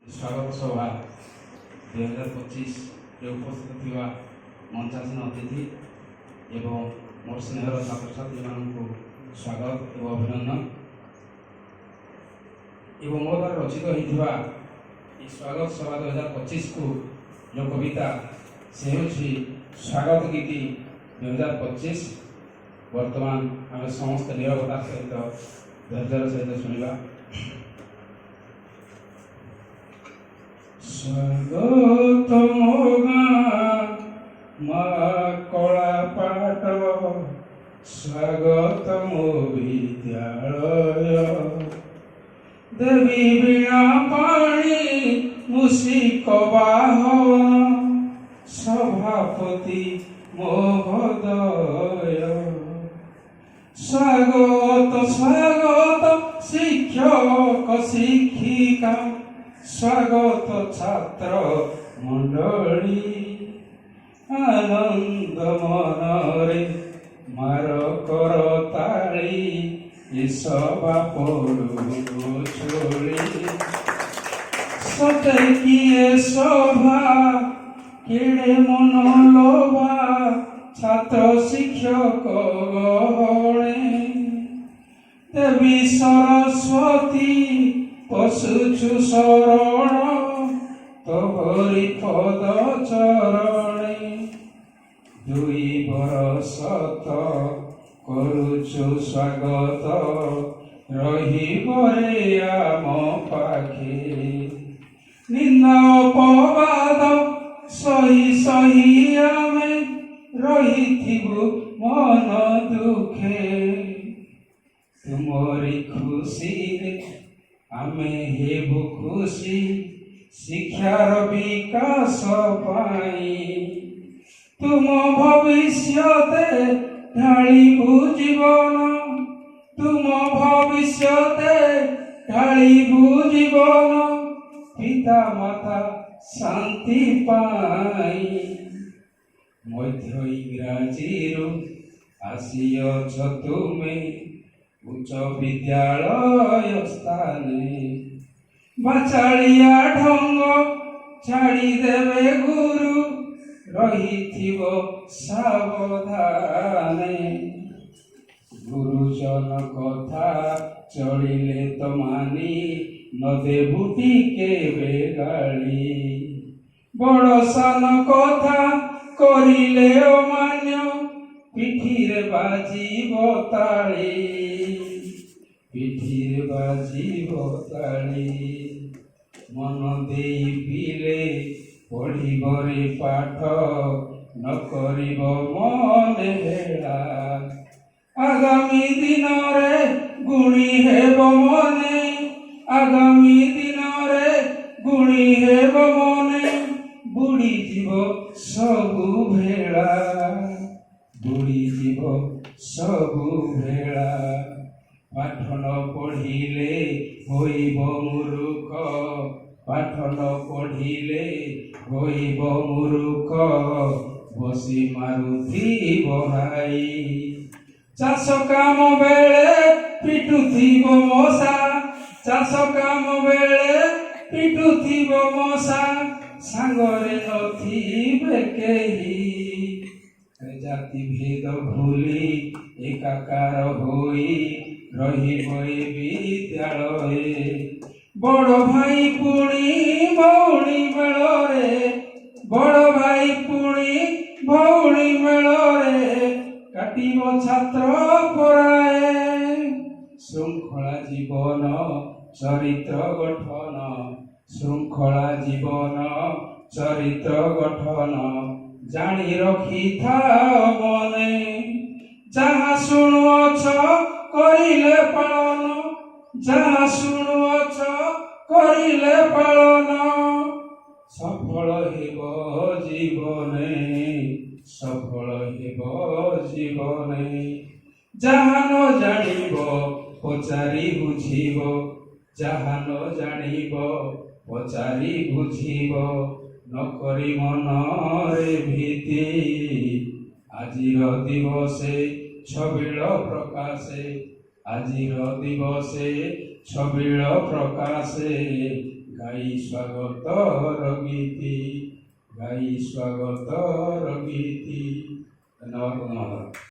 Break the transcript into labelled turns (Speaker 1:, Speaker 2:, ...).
Speaker 1: ସ୍ୱାଗତ ସଭା 2025ରେ ଉପସ୍ଥିତ ଥିବା ମଞ୍ଚାସୀନ ଅତିଥି ଏବଂ ମୋର ସ୍ନେହର ଛାତ୍ରଛାତ୍ରୀମାନଙ୍କୁ ସ୍ୱାଗତ ଏବଂ ଅଭିନନ୍ଦନ। ଏବଂ ମୋ ଦ୍ୱାରା ରଚିତ ହୋଇଥିବା ଏହି ସ୍ୱାଗତ ସଭା 2025କୁ ଯେଉଁ କବିତା ସେ ହେଉଛି ସ୍ୱାଗତ ଗୀତି 2025। ବର୍ତ୍ତମାନ ଆମେ ସମସ୍ତେ ନିରବତା ସହିତ ଧୈର୍ଯ୍ୟର ସହିତ ଶୁଣିବା। ସ୍ୱାଗତ ମୋ ଗାଁ ମା କଳା ପାଟ, ସ୍ୱାଗତ ମୋ ବିଦ୍ୟାଳୟ, ଦେବୀ ବୀଣା ପାଣି ମୂଷିକ ବାହନ, ସଭାପତି ମୋ ଭଦୟ। ସ୍ୱାଗତ ସ୍ୱାଗତ ଶିକ୍ଷକ ଶିକ୍ଷିକା, ସ୍ୱାଗତ ଛାତ୍ର ମଣ୍ଡଳୀ, ଆନନ୍ଦ ମନରେ ମାର କରତାଳି, ସଭା ପଡ଼ୁ ଛୋଳି। ସତେ କିଏ ସଭା କେଡ଼େ ମନ ଲୋଭା, ଛାତ୍ର ଶିକ୍ଷକ ଗହଣେ, ଦେବୀ ସରସ୍ୱତୀ ପଶୁଛୁ ଶରଣ, ତୋହରି ପଦ ଚରଣେ। 2 ବରଷ କରୁଛୁ ସ୍ୱାଗତ, ରହିବରେ ଆମ ପାଖେ, ନିନ୍ଦା ଅପବାଦ ସହି ସହି ଆମେ ରହିଥିବୁ ମନ ଦୁଃଖେ। ତୁମରି ଖୁସିରେ ଆମେ ହେବୁ ଖୁସି, ଶିକ୍ଷାର ବିକାଶ ପାଇଁ। ତୁମ ଭବିଷ୍ୟତେ ଢାଳିବୁ ଜୀବନ, ତୁମ ଭବିଷ୍ୟତେ ଢାଳିବୁ ଜୀବନ, ପିତା ମାତା ଶାନ୍ତି ପାଇଁ। ମଧ୍ୟ ଇଂରାଜୀରୁ ଆସିଅଛ ତୁମେ, ଉଚ୍ଚ ବିଦ୍ୟାଳୟ ସ୍ଥାନେ, ବାଚାଳିଆ ଢଙ୍ଗ ଛାଡ଼ିଦେବେ ଗୁରୁ, ରହିଥିବ ସାବଧାନେ। ଗୁରୁଜନ କଥା ଚଳିଲେ ତ ମାନି, ନ ଦେବୁ ଟିକେ ବେଗାଳି, ବଡ଼ ସାନ କଥା କରିଲେ ଅମାନ୍ୟ, ପିଠିରେ ବାଜିବ ତାଳି, ପିଠିରେ ବାଜିବ ତାଳି। ମନ ଦେଇ ପିଲେ ପଢ଼ିବରେ ପାଠ, ନ କରିବ ମନେ ହେଳା, ଆଗାମୀ ଦିନରେ ଗୁଣୀ ହେବ ମନେ, ଆଗାମୀ ଦିନରେ ଗୁଣୀ ହେବ ମନେ, ବୁଡ଼ିଯିବ ସବୁ ଭେଳା, ବୁଡ଼ିଯିବ ସବୁ ଭେଳା। ପାଠ ନ ପଢ଼ିଲେ ହୋଇବ ମୂର୍ଖ, ପାଠ ନ ପଢ଼ିଲେ ହୋଇବ ମୂର୍ଖ, ବସି ମାରୁଥିବ ହାଇ। ଚାଷ କାମ ବେଳେ ପିଟୁଥିବ ମଶା, ଚାଷ କାମ ବେଳେ ପିଟୁଥିବ ମଶା, ସାଙ୍ଗରେ ନଥିବେ କେହି। ଜାତି ଭେଦ ଭୁଲି ଏକାକାର ହୋଇ ରହିବ ଏ ବିଦ୍ୟାଳୟରେ, ବଡ଼ ଭାଇ ପୁଣି ଭଉଣୀ ମେଳରେ, ବଡ଼ ଭାଇ ପୁଣି ଭଉଣୀ ମେଳରେ, କାଟିବ ଛାତ୍ର ପରାଏ। ଶୃଙ୍ଖଳା ଜୀବନ ଚରିତ୍ର ଗଠନ, ଶୃଙ୍ଖଳା ଜୀବନ ଚରିତ୍ର ଗଠନ, ଜାଣି ରଖିଥାଅ ମନେ। ଯାହା ଶୁଣୁଅଛ କରିଲେ ପାଳନ, ଯାହା ଶୁଣୁଅଛ କରିଲେ ପାଳନ, ସଫଳ ହେବ ଜୀବନେ, ସଫଳ ହେବ ଜୀବନେ। ଯାହା ନ ଜାଣିବ ପଚାରି ବୁଝିବ, ଯାହା ନ ଜାଣିବ ପଚାରି ବୁଝିବ, ନ କରି ମନରେ ଭୀତି। ଆଜିର ଦିବସେ ଛବିଳ ପ୍ରକାଶେ, ଆଜିର ଦିବସେ ଛବିଳ ପ୍ରକାଶେ, ଗାଇ ସ୍ୱାଗତର ଗୀତି ଗାଇ ସ୍ୱାଗତର ଗୀତି। ଧନ୍ୟବାଦ।